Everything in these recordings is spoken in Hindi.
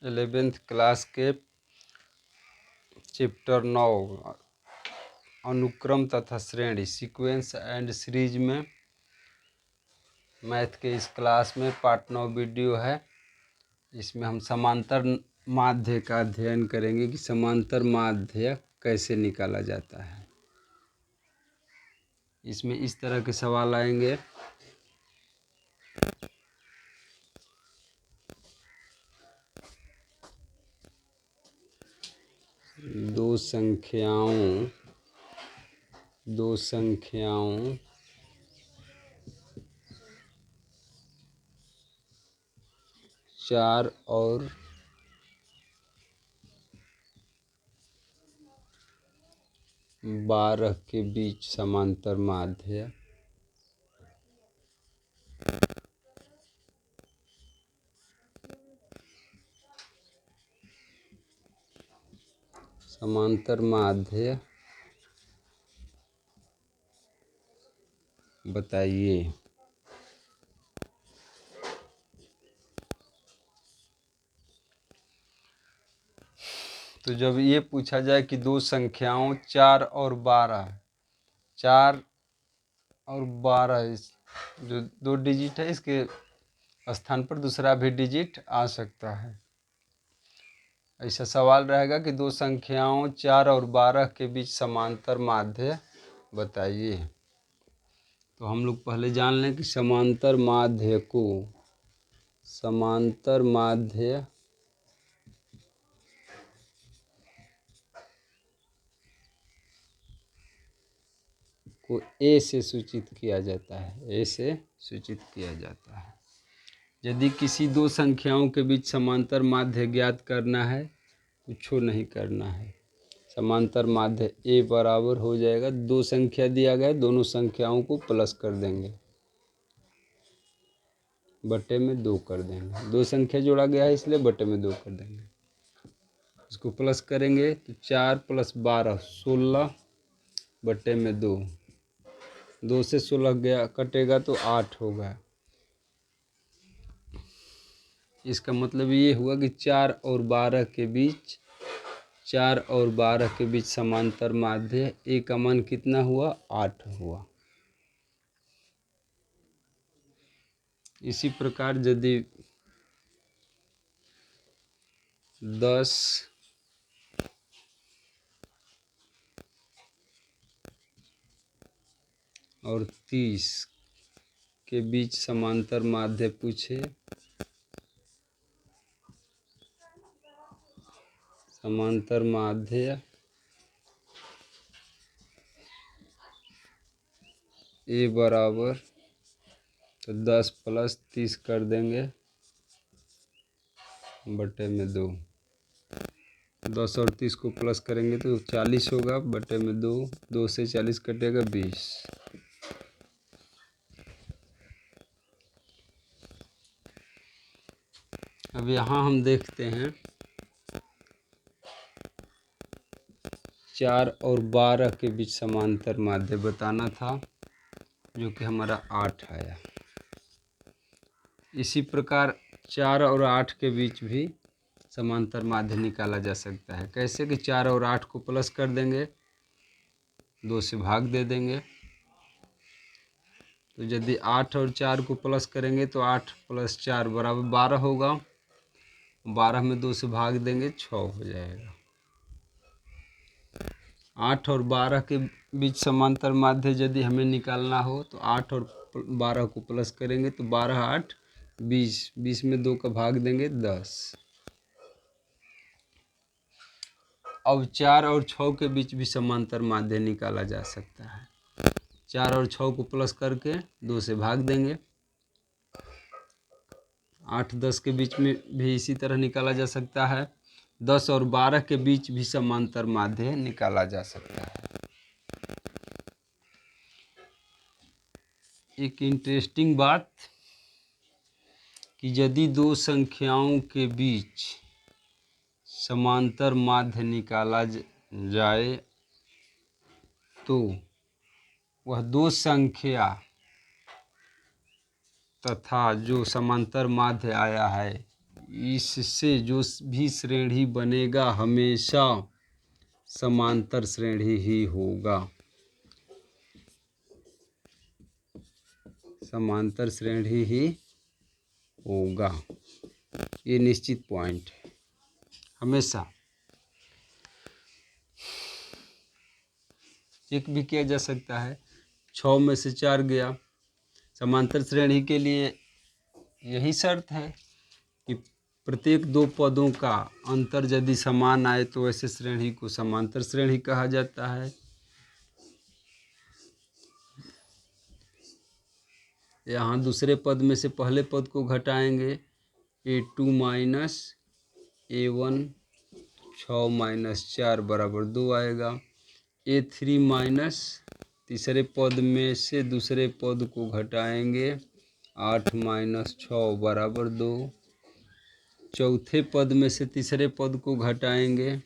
11th क्लास के चैप्टर 9 अनुक्रम तथा श्रेणी सीक्वेंस एंड सीरीज में मैथ के इस क्लास में पार्ट 9 वीडियो है। इसमें हम समांतर माध्य का अध्ययन करेंगे कि समांतर माध्य कैसे निकाला जाता है। इसमें इस तरह के सवाल आएंगे। दो संख्याओं चार और 12 के बीच समांतर माध्य बताइए। तो जब ये पूछा जाए कि दो संख्याओं 4 और 12 जो दो डिजिट है, इसके स्थान पर दूसरा भी डिजिट आ सकता है। ऐसा सवाल रहेगा कि दो संख्याओं 4 और 12 के बीच समांतर माध्य बताइए। तो हम लोग पहले जान लें कि समांतर माध्य को ए से सूचित किया जाता है। यदि किसी दो संख्याओं के बीच समांतर माध्य ज्ञात करना है, कुछ नहीं करना है। समांतर माध्य ए बराबर हो जाएगा, दो संख्या दिया गया, दोनों संख्याओं को प्लस कर देंगे, बटे में 2 कर देंगे। दो संख्या जोड़ा गया है इसलिए बटे में 2 कर देंगे। इसको प्लस करेंगे तो 4 + 12 16 बटे में 2। 2 से 16 गया कटेगा तो 8 होगा। इसका मतलब ये हुआ कि 4 और 12 के बीच समांतर माध्य ए का मान कितना हुआ? 8 हुआ। इसी प्रकार यदि 10 और 30 के बीच समांतर माध्य पूछे, समांतर माध्य ए बराबर तो 10 + 30 कर देंगे बटे में 2। 10 और 30 को प्लस करेंगे तो 40 होगा बटे में 2। 2 से 40 कटेगा 20। अब यहाँ हम देखते हैं 4 और 12 के बीच समांतर माध्य बताना था, जो कि हमारा 8 आया। इसी प्रकार 4 और 8 के बीच भी समांतर माध्य निकाला जा सकता है। कैसे कि 4 और 8 को प्लस कर देंगे, 2 से भाग दे देंगे। तो यदि 8 और 4 को प्लस करेंगे तो 8 + 4 = 12 होगा। 12 में 2 से भाग देंगे, 6 हो जाएगा। 8 और 12 के बीच समांतर माध्य यदि हमें निकालना हो तो 8 और 12 को प्लस करेंगे तो 12 8 20। 20 में 2 का भाग देंगे, 10। अब 4 और 6 के बीच भी समांतर माध्य निकाला जा सकता है। 4 और 6 को प्लस करके 2 से भाग देंगे। 8 10 के बीच में भी इसी तरह निकाला जा सकता है। 10 और 12 के बीच भी समांतर माध्य निकाला जा सकता है। एक इंटरेस्टिंग बात कि यदि दो संख्याओं के बीच समांतर माध्य निकाला जाए तो वह दो संख्या तथा जो समांतर माध्य आया है इससे जो भी श्रेणी बनेगा हमेशा समांतर श्रेणी ही होगा। समांतर श्रेणी ही होगा, ये निश्चित पॉइंट है हमेशा। चेक भी किया जा सकता है, 6 में से 4 गया। समांतर श्रेणी के लिए यही शर्त है कि प्रत्येक दो पदों का अंतर यदि समान आए तो ऐसे श्रेणी को समांतर श्रेणी कहा जाता है। यहाँ दूसरे पद में से पहले पद को घटाएंगे, A2 माइनस A1 6 माइनस 4 बराबर 2 आएगा। A3 माइनस तीसरे पद में से दूसरे पद को घटाएंगे, 8 माइनस 6 बराबर 2। चौथे पद में से तीसरे पद को घटाएंगे,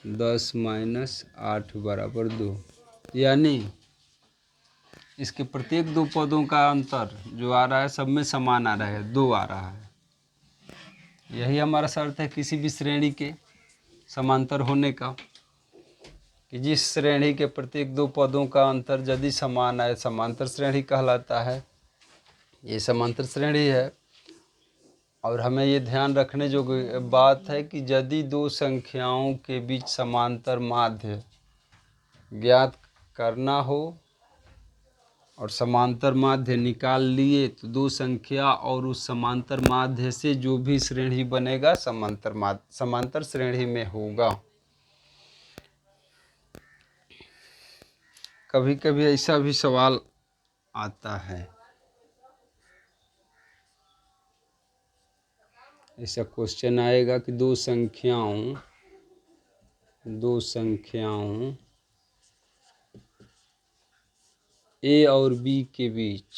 10 माइनस 8 बराबर 2। यानी इसके प्रत्येक दो पदों का अंतर जो आ रहा है सब में समान आ रहा है, 2 आ रहा है। यही हमारा शर्त है किसी भी श्रेणी के समांतर होने का, कि जिस श्रेणी के प्रत्येक दो पदों का अंतर यदि समान आए समांतर श्रेणी कहलाता है। ये समांतर श्रेणी है। और हमें ये ध्यान रखने जो बात है कि यदि दो संख्याओं के बीच समांतर माध्य ज्ञात करना हो और समांतर माध्य निकाल लिए तो दो संख्या और उस समांतर माध्य से जो भी श्रेणी बनेगा समांतर श्रेणी में होगा। कभी कभी ऐसा भी सवाल आता है, ऐसा क्वेश्चन आएगा कि दो संख्याओं A और B के बीच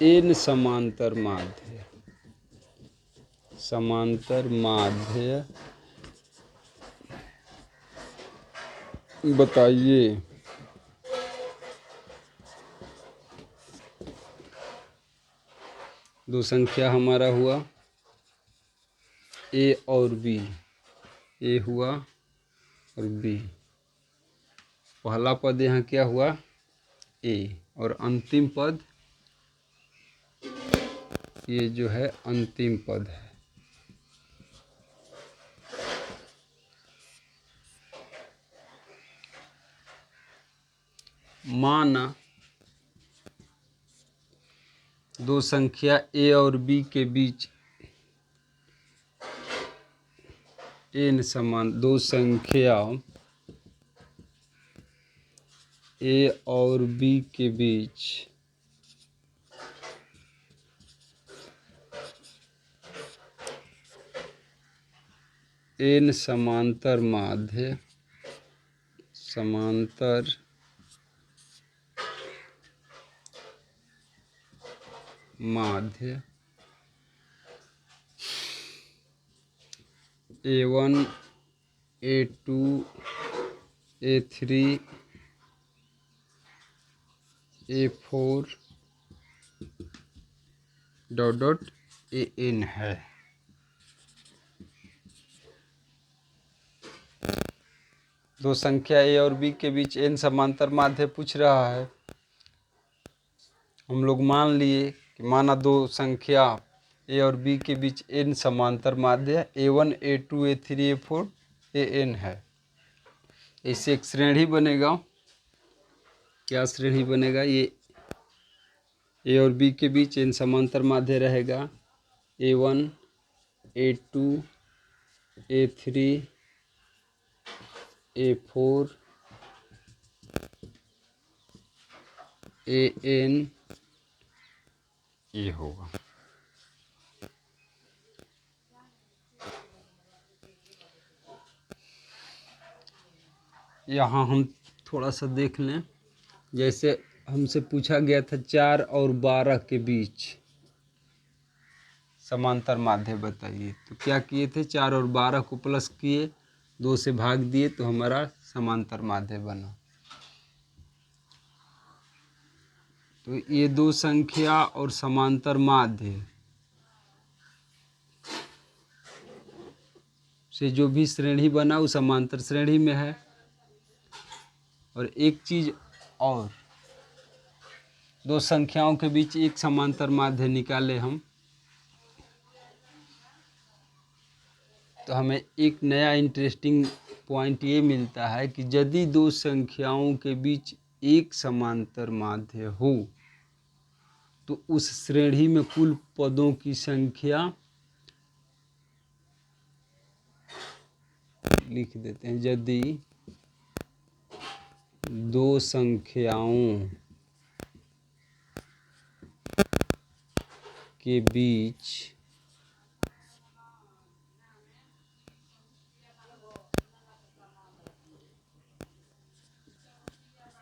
n समांतर माध्य बताइए। दो संख्या हमारा हुआ A और B, A हुआ और B। पहला पद यहाँ क्या हुआ A, और अंतिम पद ये जो है अंतिम पद है। माना दो संख्या A और B के बीच दो संख्या A और B के बीच n समांतर माध्य A1 A2 A3 A4 AN है। दो संख्या A और B के बीच n समांतर माध्य पूछ रहा है। हम लोग मान लिए कि माना दो संख्या A और B के बीच n समांतर माध्य A1 A2 A3 A4 AN है। इससे एक श्रेणी बनेगा। क्या श्रेणी बनेगा? ये A और B के बीच n समांतर माध्य रहेगा, A1 A2 A3 A4 AN ये होगा। यहाँ हम थोड़ा सा देख लें, जैसे हमसे पूछा गया था 4 और 12 के बीच समांतर माध्य बताइए। तो क्या किए थे, 4 और 12 को प्लस किए, 2 से भाग दिए, तो हमारा समांतर माध्य बना। तो ये दो संख्या और समांतर माध्य से जो भी श्रेणी बना वो समांतर श्रेणी में है। और एक चीज और, दो संख्याओं के बीच एक समांतर माध्य निकाले हम, तो हमें एक नया इंटरेस्टिंग पॉइंट ये मिलता है कि यदि दो संख्याओं के बीच एक समांतर माध्य हो तो उस श्रेणी में कुल पदों की संख्या, लिख देते हैं, यदि दो संख्याओं के बीच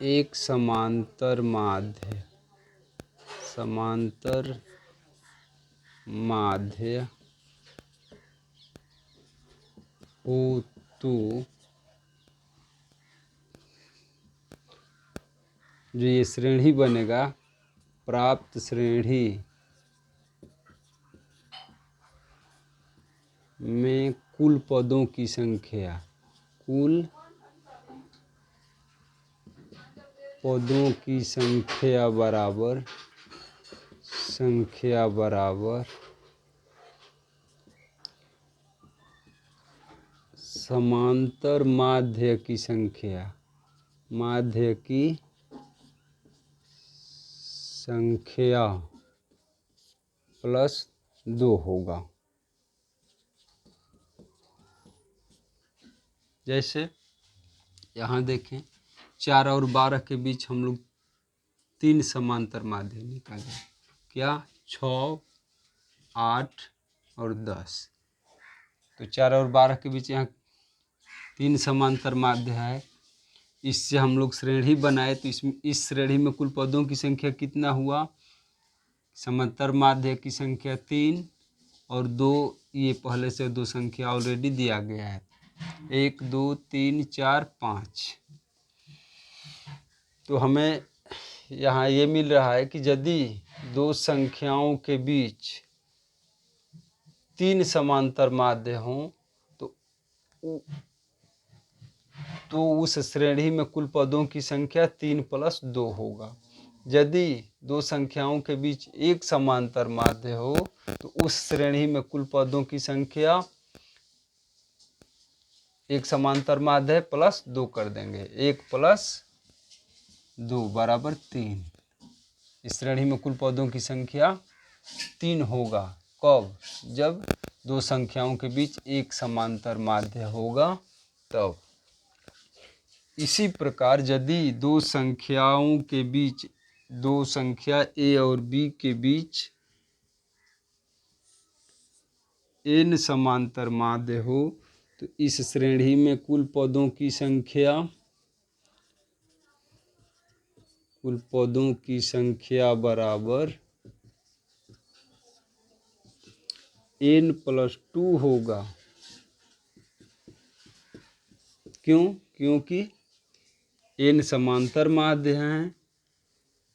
एक समांतर माध्य हो तो जो ये श्रेणी बनेगा, प्राप्त श्रेणी में कुल पदों की संख्या, कुल पदों की संख्या बराबर समांतर माध्य की संख्या प्लस 2 होगा। जैसे यहाँ देखें, 4 और 12 के बीच हम लोग 3 समांतर माध्य निकाले। क्या, 6, 8 और 10। तो 4 और 12 के बीच यहाँ 3 समांतर माध्य है। इससे हम लोग श्रेणी बनाए, तो इस श्रेणी में कुल पदों की संख्या कितना हुआ, समांतर माध्य की संख्या 3 और 2, ये पहले से 2 संख्या ऑलरेडी दिया गया है, 1 2 3 4 5। तो हमें यहाँ ये मिल रहा है कि यदि दो संख्याओं के बीच 3 समांतर माध्य हों तो उस श्रेणी में कुल पदों की संख्या 3 प्लस 2 होगा। यदि दो संख्याओं के बीच एक समांतर माध्य हो तो उस श्रेणी में कुल पदों की संख्या एक समांतर माध्य प्लस 2 कर देंगे, 1 प्लस 2 बराबर 3। इस श्रेणी में कुल पदों की संख्या 3 होगा। कब, जब दो संख्याओं के बीच एक समांतर माध्य होगा तब। इसी प्रकार यदि दो संख्याओं के बीच, दो संख्या a और b के बीच n समांतर माध्य हो तो इस श्रेणी में कुल पदों की बराबर n प्लस 2 होगा। क्यों, क्योंकि n समांतर माध्य हैं,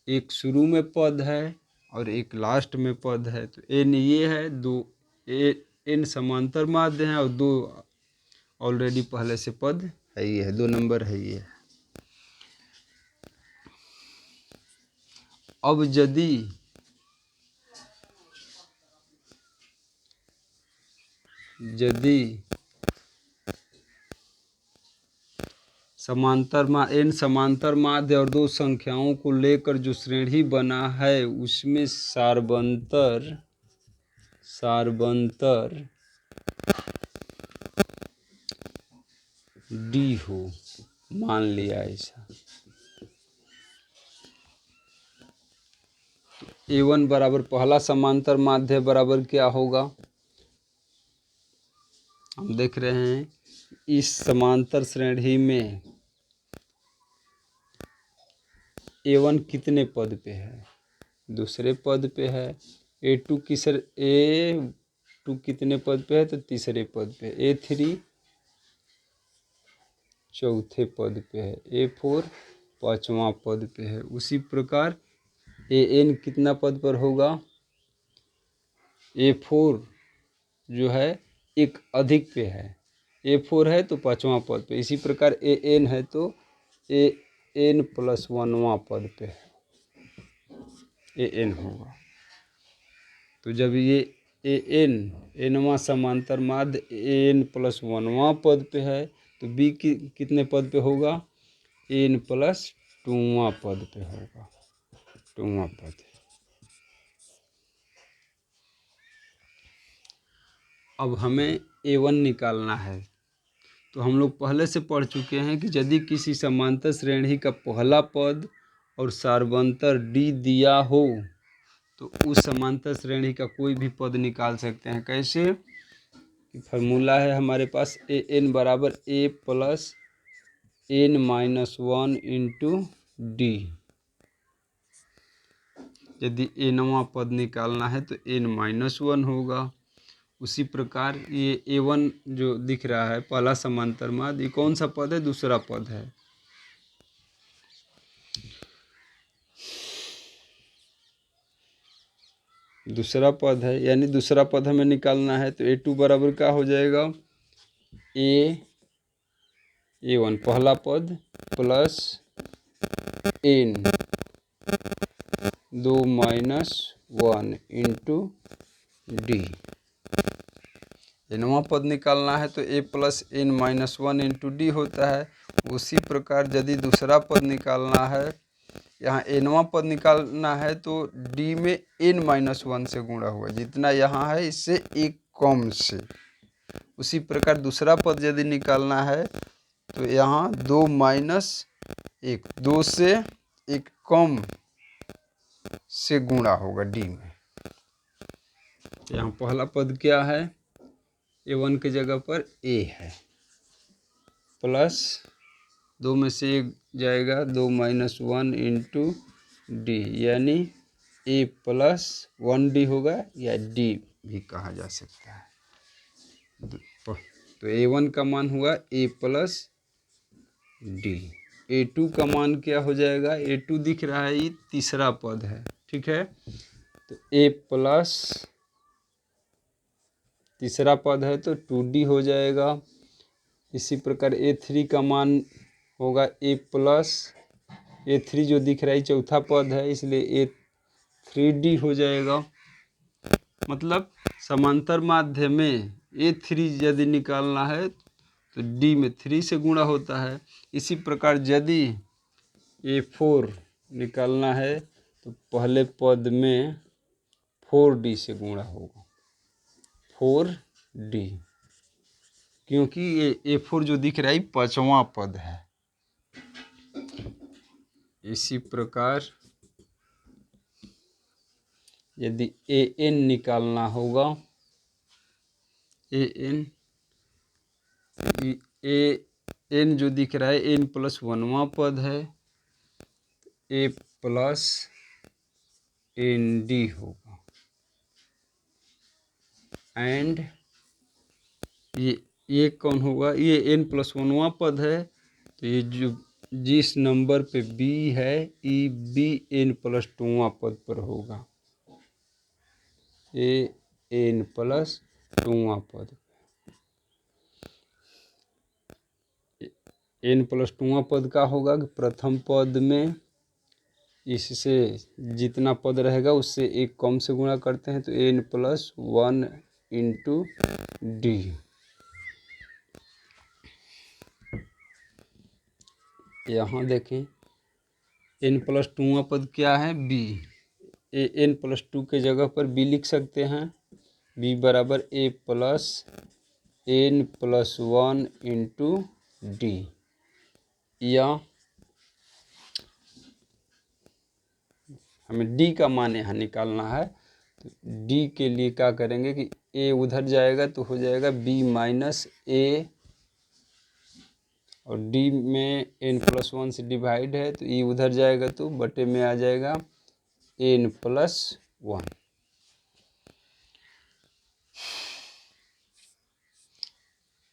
एक शुरू में पद है और एक लास्ट में पद है। तो n ये है, दो n समांतर माध्य हैं और 2 ऑलरेडी पहले से पद है, ये है, 2 नंबर है ये। अब यदि n समांतर माध्य और दो संख्याओं को लेकर जो श्रेणी बना है उसमें सारबंतर d हो, मान लिया ऐसा, A1 बराबर पहला समांतर माध्य बराबर क्या होगा, हम देख रहे हैं इस समांतर श्रेणी में A1 कितने पद पे है, दूसरे पद पे है। A2 किस 2 कितने पद पे है, तो तीसरे पद पे, A3 चौथे पद पे है, A4 पांचवा पद पे है। उसी प्रकार AN कितना पद पर होगा, A4 जो है एक अधिक पे है, A4 है तो पांचवा पद पे। इसी प्रकार AN है तो AN + 1वां पद पे है, AN होगा। तो जब ये AN nवां समांतर माध्य AN + 1वां पद पे है, तो B कितने पद पे होगा, N + 2वां पद पे होगा, 2वां पद। अब हमें A1 निकालना है। तो हम लोग पहले से पढ़ चुके हैं कि यदि किसी समांतर श्रेणी का पहला पद और सार्वंतर D दिया हो तो उस समांतर श्रेणी का कोई भी पद निकाल सकते हैं। कैसे, फार्मूला है हमारे पास AN = A + N - 1 × D। यदि nवां पद निकालना है तो N - 1 होगा। उसी प्रकार ये A1 जो दिख रहा है पहला समांतर माध्य, ये कौन सा पद है, दूसरा पद है। दूसरा पद है, यानी दूसरा पद हमें निकालना है। तो A2 बराबर क्या हो जाएगा, A1 पहला पद प्लस N 2 - 1 × D। nवां पद निकालना है तो A + N - 1 × D होता है। उसी प्रकार यदि दूसरा पद निकालना है, यहाँ nवां पद निकालना है तो D में N - 1 से गुणा हुआ, जितना यहाँ है इससे एक कम से। उसी प्रकार दूसरा पद यदि निकालना है तो यहाँ 2 - 1, 2 से एक कम से गुणा होगा D में। यहाँ पहला पद क्या है, A1 की जगह पर A है, प्लस 2 में से 1 जाएगा, 2 - 1 × D, यानी A + 1D होगा, या D भी कहा जा सकता है। तो A1 का मान हुआ A + D। A2 का मान क्या हो जाएगा, A2 दिख रहा है ये तीसरा पद है, ठीक है। तो A + तीसरा पद है तो 2D हो जाएगा। इसी प्रकार A3 का मान होगा A + A3 जो दिख रहा है चौथा पद है, इसलिए A3D हो जाएगा। मतलब समांतर माध्य में A3 यदि निकालना है तो D में 3 से गुणा होता है। इसी प्रकार यदि A4 निकालना है तो पहले पद में 4D से गुणा होगा, 4D, क्योंकि ये A4 जो दिख रहा है पांचवा पद है। इसी प्रकार यदि AN निकालना होगा, AN जो दिख रहा है N + 1वां पद है, A + ND होगा। एंड ये कौन होगा, ये N + 1वां पद है, तो ये जो जिस नंबर पे B है, ये B N + 2वां पद पर होगा, ये N + 2वां पद। N + 2वां पद का होगा कि प्रथम पद में इससे जितना पद रहेगा उससे एक कम से गुणा करते हैं, तो N + 1 × D। यहाँ देखें N + 2वां पद क्या है, B। N + 2 के जगह पर B लिख सकते हैं, B = A + N + 1 × D। या हमें D का मान यहाँ निकालना है, तो D के लिए क्या करेंगे कि A उधर जाएगा तो हो जाएगा B - A, और D में N + 1 से डिवाइड है तो E उधर जाएगा तो बटे में आ जाएगा N + 1।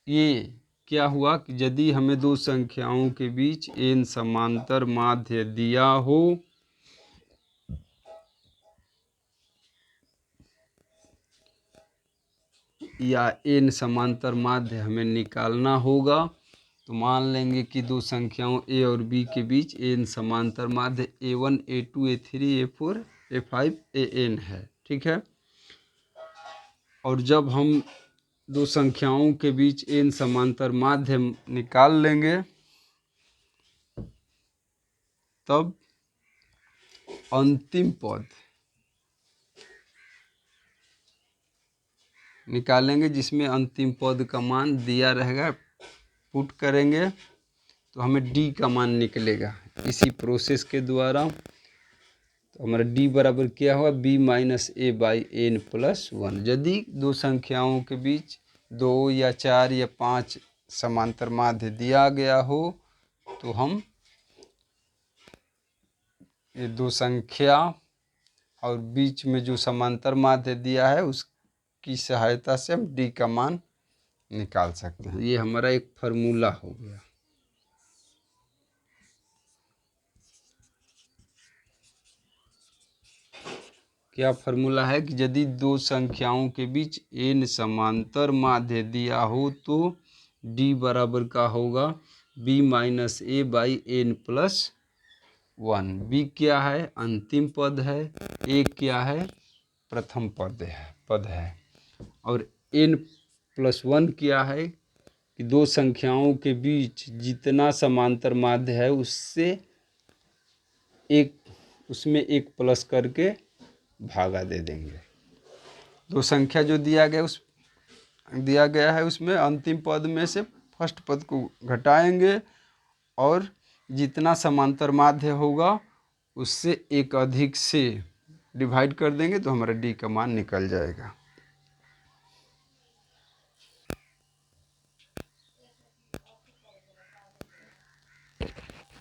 ये क्या हुआ कि यदि हमें दो संख्याओं के बीच n समांतर माध्य दिया हो या n समांतर माध्य हमें निकालना होगा, तो मान लेंगे कि दो संख्याओं a और b के बीच n समांतर माध्य a1 a2 a3 a4 a5 an है। ठीक है। और जब हम दो संख्याओं के बीच n समांतर माध्य निकाल लेंगे तब अंतिम पद निकालेंगे जिसमें अंतिम पद का मान दिया रहेगा, पुट करेंगे तो हमें d का मान निकलेगा इसी प्रोसेस के द्वारा। तो हमारा d बराबर क्या हुआ, b minus a by n plus 1। यदि दो संख्याओं के बीच 2 या 4 या 5 समांतर माध्य दिया गया हो तो हम ये दो संख्या और बीच में जो समांतर माध्य दिया है उसकी सहायता से हम d का मान निकाल सकते हैं। ये हमारा एक फार्मूला हो गया। क्या फार्मूला है कि यदि दो संख्याओं के बीच n समांतर माध्य दिया हो तो d बराबर का होगा b minus a by n plus 1। b क्या है, अंतिम पद है, a क्या है, प्रथम पद है और n प्लस 1 क्या है कि दो संख्याओं के बीच जितना समांतर माध्य है उसमें एक प्लस करके भागा दे देंगे। दो संख्या जो दिया गया है उसमें अंतिम पद में से फर्स्ट पद को घटाएंगे और जितना समांतर माध्य होगा उससे एक अधिक से डिवाइड कर देंगे तो हमारा d का मान निकल जाएगा।